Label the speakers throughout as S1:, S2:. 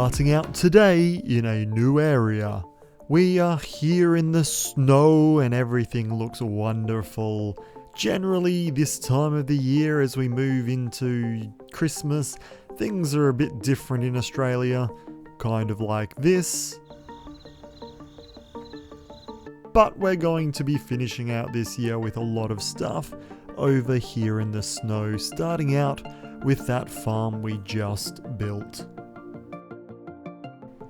S1: starting out today in a new area. We are here in the snow and everything looks wonderful. Generally, this time of the year as we move into Christmas, things are a bit different in Australia, kind of like this. But we're going to be finishing out this year with a lot of stuff over here in the snow, starting out with that farm we just built.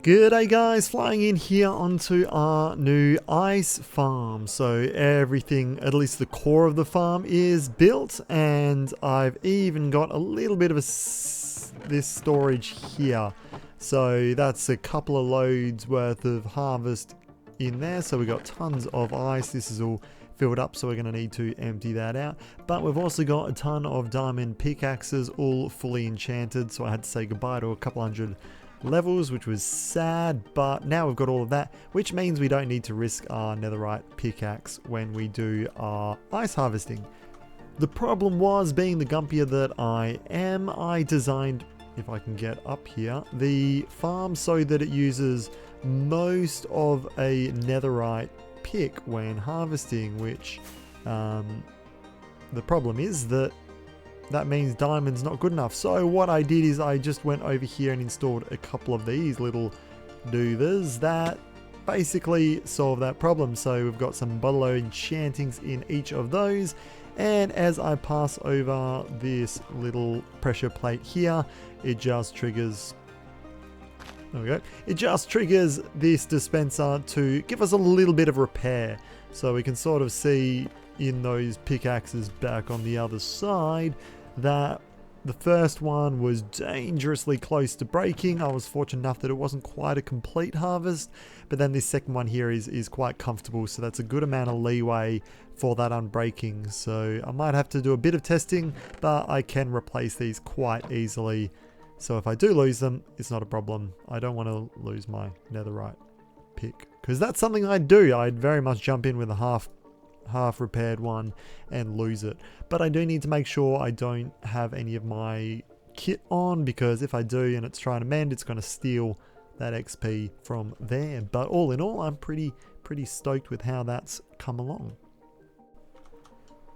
S1: G'day guys, flying in here onto our new ice farm. So everything, at least the core of the farm, is built, and I've even got a little bit of this storage here. So that's a couple of loads worth of harvest in there. So we got tons of ice. This is all filled up, so we're going to need to empty that out. But we've also got a ton of diamond pickaxes, all fully enchanted. So I had to say goodbye to a couple hundred levels, which was sad, but now we've got all of that, which means we don't need to risk our netherite pickaxe when we do our ice harvesting. The problem was, being the gumpier that I am, I designed, if I can get up here, the farm so that it uses most of a netherite pick when harvesting, which the problem is that means diamond's not good enough. So what I did is I just went over here and installed a couple of these little doovers that basically solve that problem. So we've got some bottle enchantings in each of those, and as I pass over this little pressure plate here, it just triggers, there we go, it just triggers this dispenser to give us a little bit of repair. So we can sort of see in those pickaxes back on the other side that the first one was dangerously close to breaking. I was fortunate enough that it wasn't quite a complete harvest, but then this second one here is quite comfortable, so that's a good amount of leeway for that unbreaking. So I might have to do a bit of testing, but I can replace these quite easily. So if I do lose them, it's not a problem. I don't want to lose my netherite pick, because that's something I'd do. I'd very much jump in with a half repaired one and lose it. But I do need to make sure I don't have any of my kit on, because if I do and it's trying to mend, it's going to steal that XP from there. But all in all, I'm pretty stoked with how that's come along.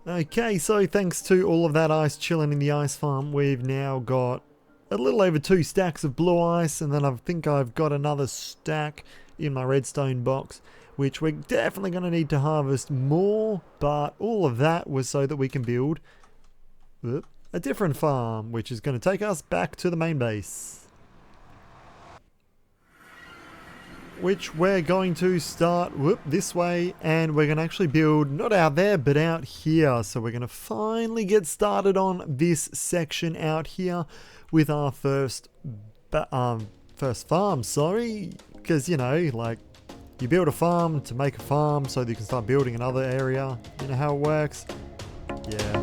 S1: Okay, so thanks to all of that ice chilling in the ice farm, we've now got a little over 2 stacks of blue ice, and then I think I've got another stack in my redstone box, which we're definitely going to need to harvest more, but all of that was so that we can build a different farm, which is going to take us back to the main base, which we're going to start this way, and we're going to actually build not out there but out here. So we're going to finally get started on this section out here with our first farm, because, you know, like, you build a farm to make a farm so that you can start building another area. You know how it works? Yeah.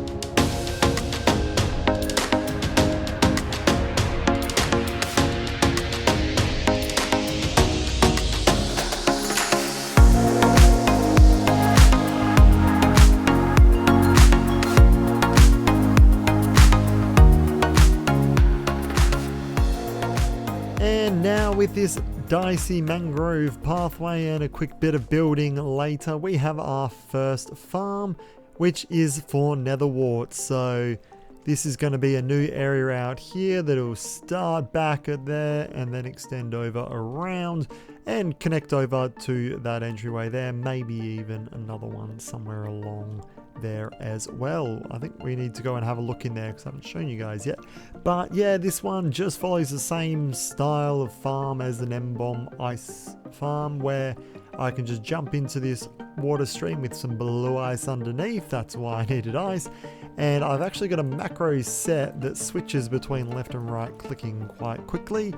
S1: And now with this dicey mangrove pathway and a quick bit of building later, we have our first farm, which is for nether warts. So this is going to be a new area out here that will start back at there and then extend over around and connect over to that entryway there, maybe even another one somewhere along there as well. I think we need to go and have a look in there because I haven't shown you guys yet. But yeah, this one just follows the same style of farm as the Nembom ice farm, where I can just jump into this water stream with some blue ice underneath. That's why I needed ice. And I've actually got a macro set that switches between left and right clicking quite quickly,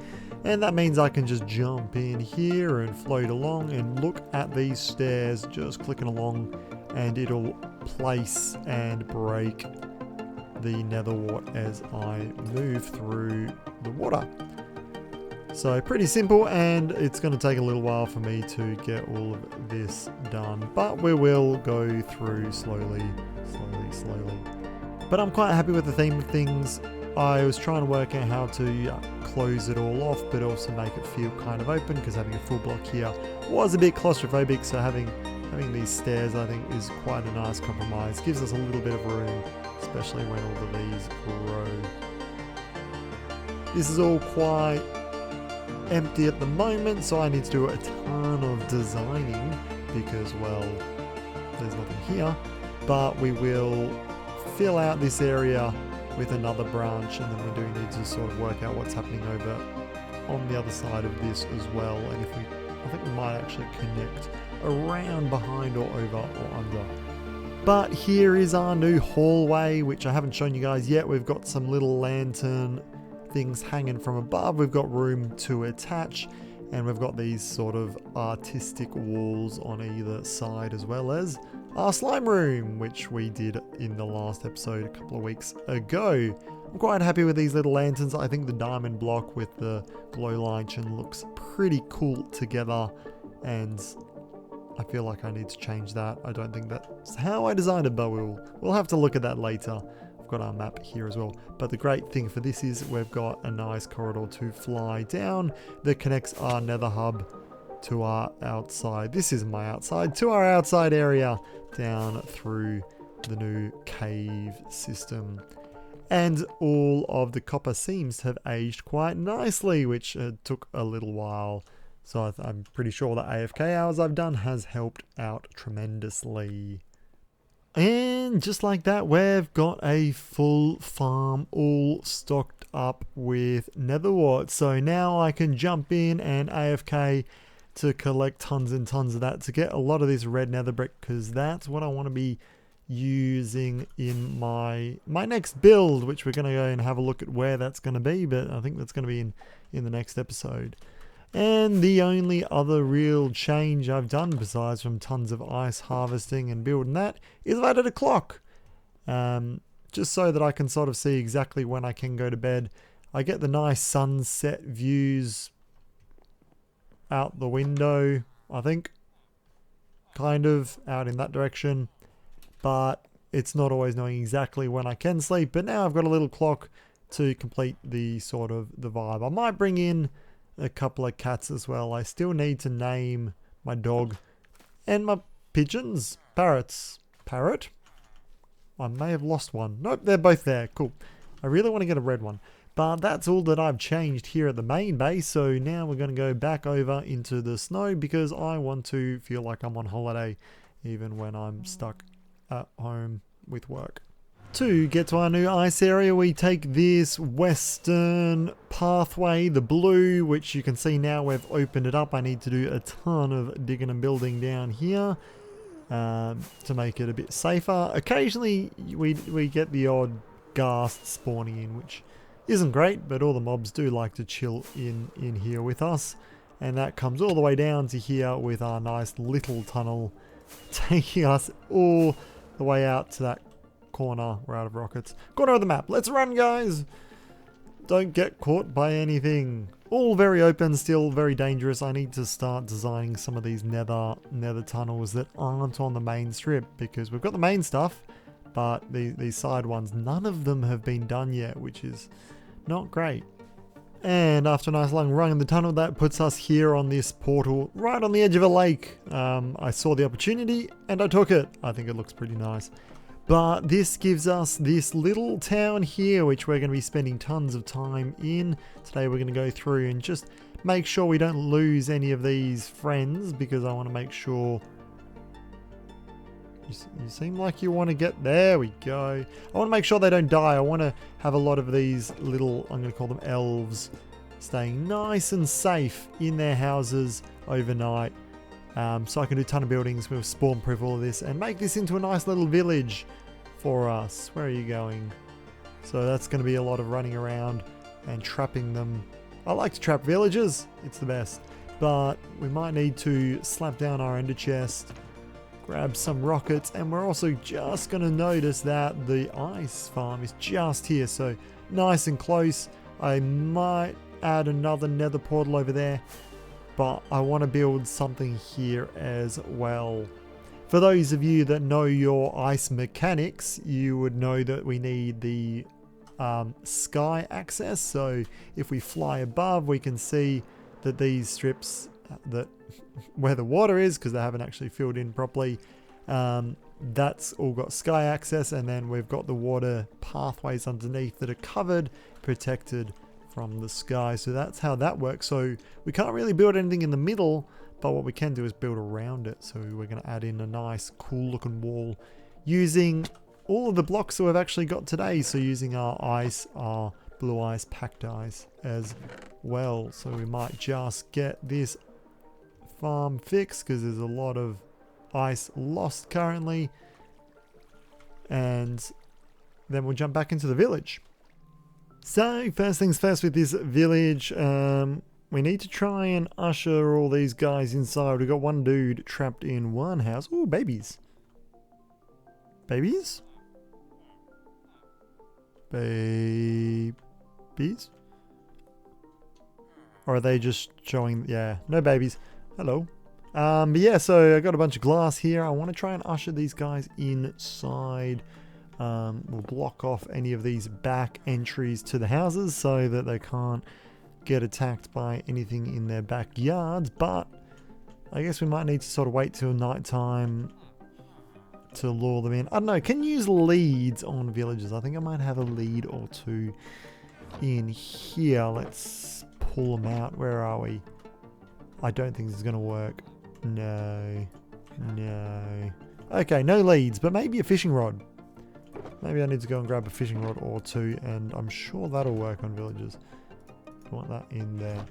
S1: and that means I can just jump in here and float along and look at these stairs, just clicking along, and it'll place and break the nether wart as I move through the water. So pretty simple, and it's going to take a little while for me to get all of this done, but we will go through slowly. But I'm quite happy with the theme of things. I was trying to work out how to close it all off, but also make it feel kind of open, because having a full block here was a bit claustrophobic, so having these stairs I think is quite a nice compromise. Gives us a little bit of room, especially when all of these grow. This is all quite empty at the moment, so I need to do a ton of designing because, well, there's nothing here. But we will fill out this area with another branch, and then we do need to sort of work out what's happening over on the other side of this as well. And if I think we might actually connect around behind or over or under. But here is our new hallway, which I haven't shown you guys yet. We've got some little lantern things hanging from above. We've got room to attach, and we've got these sort of artistic walls on either side, as well as our slime room, which we did in the last episode a couple of weeks ago. I'm quite happy with these little lanterns. I think the diamond block with the glow lighting looks pretty cool together, and I feel like I need to change that. I don't think that's how I designed it, but we'll have to look at that later. I've got our map here as well. But the great thing for this is we've got a nice corridor to fly down that connects our nether hub to our outside. This is my outside, to our outside area down through the new cave system. And all of the copper seems to have aged quite nicely, which took a little while. So I'm pretty sure the AFK hours I've done has helped out tremendously. And just like that, we've got a full farm all stocked up with nether warts. So now I can jump in and AFK to collect tons and tons of that to get a lot of this red nether brick, because that's what I want to be using in my next build, which we're going to go and have a look at where that's going to be, but I think that's going to be in the next episode. And the only other real change I've done, besides from tons of ice harvesting and building that, is I've added a clock. Just so that I can sort of see exactly when I can go to bed. I get the nice sunset views out the window, I think. Kind of out in that direction. But it's not always knowing exactly when I can sleep. But now I've got a little clock to complete the sort of the vibe. I might bring in a couple of cats as well. I still need to name my dog and my pigeons. Parrots. Parrot? I may have lost one. Nope, they're both there. Cool. I really want to get a red one. But that's all that I've changed here at the main base. So now we're going to go back over into the snow, because I want to feel like I'm on holiday even when I'm stuck at home with work. To get to our new ice area, we take this western pathway, the blue, which you can see now we've opened it up. I need to do a ton of digging and building down here to make it a bit safer. Occasionally we get the odd ghast spawning in, which isn't great, but all the mobs do like to chill in here with us. And that comes all the way down to here with our nice little tunnel taking us all the way out to that corner. We're out of rockets. Corner of the map. Let's run, guys. Don't get caught by anything. All very open, still very dangerous. I need to start designing some of these nether tunnels that aren't on the main strip, because we've got the main stuff, but these side ones, none of them have been done yet, which is not great. And after a nice long run in the tunnel, that puts us here on this portal right on the edge of a lake. I saw the opportunity and I took it. I think it looks pretty nice. But this gives us this little town here, which we're going to be spending tons of time in. Today we're going to go through and just make sure we don't lose any of these friends, because I want to make sure... You seem like you want to get... There we go. I want to make sure they don't die. I want to have a lot of these little, I'm going to call them elves, staying nice and safe in their houses overnight. So I can do a ton of buildings with spawn proof all of this and make this into a nice little village for us. Where are you going? So that's going to be a lot of running around and trapping them. I like to trap villages. It's the best. But we might need to slap down our ender chest, grab some rockets, and we're also just going to notice that the ice farm is just here. So nice and close. I might add another nether portal over there, but I want to build something here as well. For those of you that know your ice mechanics, you would know that we need the sky access. So if we fly above, we can see that these strips that where the water is, because they haven't actually filled in properly, that's all got sky access, and then we've got the water pathways underneath that are covered, protected from the sky. So that's how that works. So we can't really build anything in the middle, but what we can do is build around it. So we're going to add in a nice cool looking wall using all of the blocks that we've actually got today. So using our ice, our blue ice, packed ice as well. So we might just get this farm fixed because there's a lot of ice lost currently, and then we'll jump back into the village. So first things first with this village, we need to try and usher all these guys inside. We've got one dude trapped in one house. Ooh, babies. Babies? Babies? Or are they just showing? Yeah, no babies. Hello. But yeah, so I got a bunch of glass here. I want to try and usher these guys inside. We'll block off any of these back entries to the houses so that they can't get attacked by anything in their backyards. But I guess we might need to sort of wait till nighttime to lure them in. I don't know, can you use leads on villages? I think I might have a lead or two in here. Let's pull them out. Where are we? I don't think this is going to work. No. Okay, no leads, but maybe a fishing rod. Maybe I need to go and grab a fishing rod or two, and I'm sure that'll work on villages. I want that in there.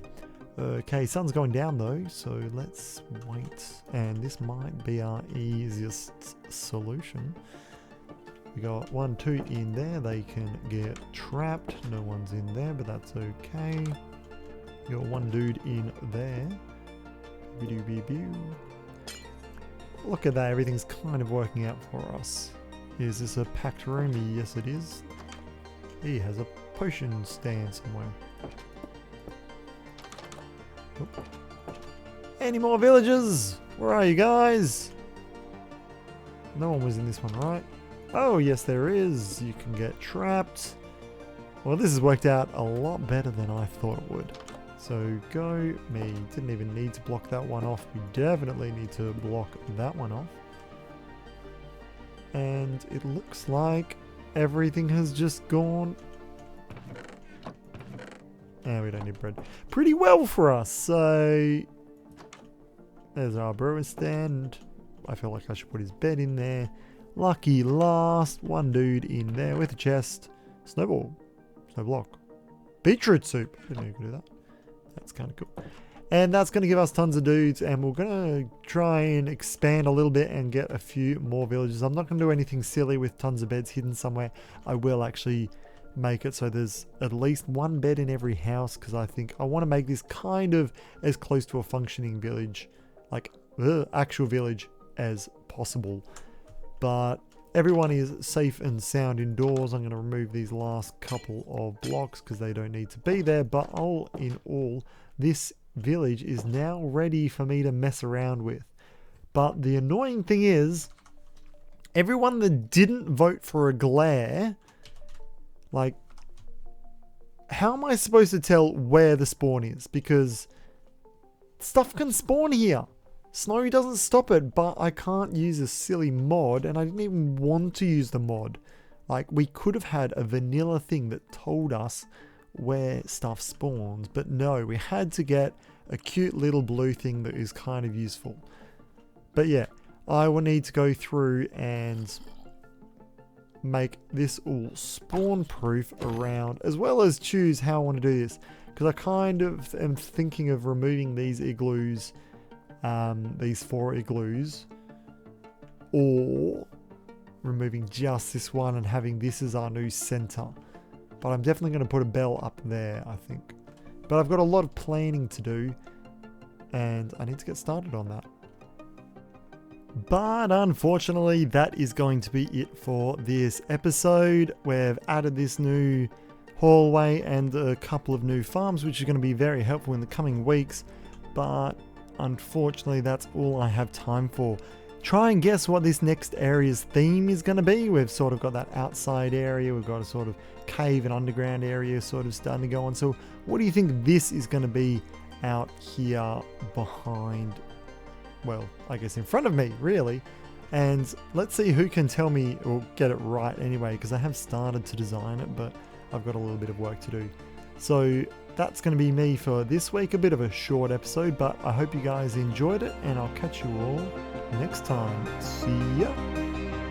S1: Okay, sun's going down though, so let's wait. And this might be our easiest solution. We got 1, 2 in there. They can get trapped. No one's in there, but that's okay. Got one dude in there. Look at that, everything's kind of working out for us. Is this a packed room? Yes it is. He has a potion stand somewhere. Oh. Any more villagers? Where are you guys? No one was in this one, right? Oh yes there is. You can get trapped. Well, this has worked out a lot better than I thought it would. So go me. Didn't even need to block that one off. We definitely need to block that one off. And it looks like everything has just gone. And we don't need bread. Pretty well for us. So there's our brewer stand. I feel like I should put his bed in there. Lucky last. One dude in there with a chest. Snowball. Snow block. Beetroot soup. Didn't know you could do that. That's kind of cool. And that's going to give us tons of dudes, and we're going to try and expand a little bit and get a few more villages. I'm not going to do anything silly with tons of beds hidden somewhere. I will actually make it so there's at least one bed in every house, because I think I want to make this kind of as close to a functioning village, like actual village, as possible. But everyone is safe and sound indoors. I'm going to remove these last couple of blocks because they don't need to be there. But all in all, this village is now ready for me to mess around with. But the annoying thing is, everyone that didn't vote for a glare, like, how am I supposed to tell where the spawn is? Because stuff can spawn here. Snow doesn't stop it, but I can't use a silly mod, and I didn't even want to use the mod. Like, we could have had a vanilla thing that told us where stuff spawns, but no, we had to get a cute little blue thing that is kind of useful. But yeah, I will need to go through and make this all spawn proof around, as well as choose how I want to do this, because I kind of am thinking of removing these igloos, these 4 igloos, or removing just this one and having this as our new center. But I'm definitely going to put a bell up there, I think. But I've got a lot of planning to do, and I need to get started on that. But unfortunately, that is going to be it for this episode. We've added this new hallway and a couple of new farms, which are going to be very helpful in the coming weeks. But unfortunately, that's all I have time for. try and guess what this next area's theme is going to be. We've sort of got that outside area, we've got a sort of cave and underground area sort of starting to go on. So what do you think this is going to be out here behind, well, I guess in front of me, really? And let's see who can tell me or get it right anyway, because I have started to design it, but I've got a little bit of work to do. So that's going to be me for this week. A bit of a short episode, but I hope you guys enjoyed it, and I'll catch you all next time. See ya!